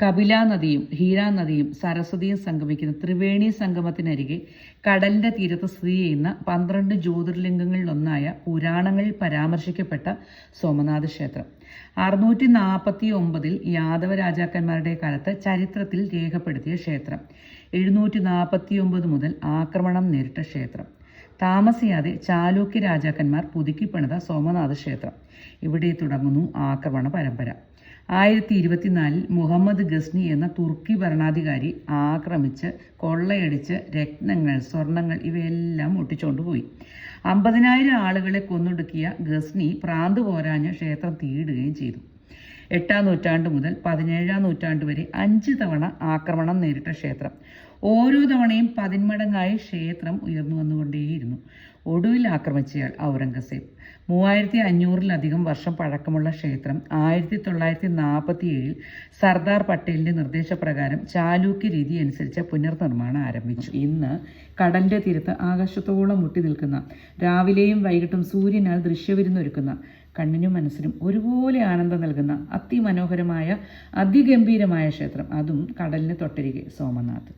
കപിലാ നദിയും ഹീരാ നദിയും സരസ്വതിയും സംഗമിക്കുന്ന ത്രിവേണി സംഗമത്തിനരികെ കടലിന്റെ തീരത്ത് സ്ഥിതി ചെയ്യുന്ന 12 ജ്യോതിർലിംഗങ്ങളിലൊന്നായ പുരാണങ്ങളിൽ പരാമർശിക്കപ്പെട്ട സോമനാഥ ക്ഷേത്രം 649 യാദവ രാജാക്കന്മാരുടെ കാലത്ത് ചരിത്രത്തിൽ രേഖപ്പെടുത്തിയ ക്ഷേത്രം. 749 മുതൽ ആക്രമണം നേരിട്ട ക്ഷേത്രം. താമസിയാതെ ചാലൂക്യ രാജാക്കന്മാർ പുതുക്കിപ്പണിത സോമനാഥ ക്ഷേത്രം. ഇവിടെ തുടങ്ങുന്നു ആക്രമണ പരമ്പര. 1024 മുഹമ്മദ് ഗസ്നി എന്ന തുർക്കി ഭരണാധികാരി ആക്രമിച്ച് കൊള്ളയടിച്ച് രത്നങ്ങൾ, സ്വർണങ്ങൾ ഇവയെല്ലാം ഒട്ടിച്ചുകൊണ്ടുപോയി. 50,000 ആളുകളെ കൊന്നൊടുക്കിയ ഗസ്നി പ്രാന്ത് പോരാഞ്ഞ് ക്ഷേത്രം തീയിടുകയും ചെയ്തു. 8-ാം നൂറ്റാണ്ട് മുതൽ 17-ാം നൂറ്റാണ്ട് വരെ 5 തവണ ആക്രമണം നേരിട്ട ക്ഷേത്രം. ഓരോ തവണയും 10 മടങ്ങായി ക്ഷേത്രം ഉയർന്നു വന്നുകൊണ്ടേയിരുന്നു. ഒടുവിൽ ആക്രമിച്ചയാൾ ഔറംഗസേബ്. 3500-ലധികം വർഷം പഴക്കമുള്ള ക്ഷേത്രം 1947 സർദാർ പട്ടേലിന്റെ നിർദ്ദേശപ്രകാരം ചാലൂക്യ രീതി അനുസരിച്ച് പുനർനിർമ്മാണം ആരംഭിച്ചു. ഇന്ന് കടലിന്റെ തീരത്ത് ആകാശത്തോളം മുട്ടി നിൽക്കുന്ന, രാവിലെയും വൈകിട്ടും സൂര്യനാൽ ദൃശ്യവിരുന്നൊരുക്കുന്ന, കണ്ണിനും മനസ്സിനും ഒരുപോലെ ആനന്ദം നൽകുന്ന അതിമനോഹരമായ അതിഗംഭീരമായ ക്ഷേത്രം, അതും കടലിന് തൊട്ടരികെ സോമനാഥ്.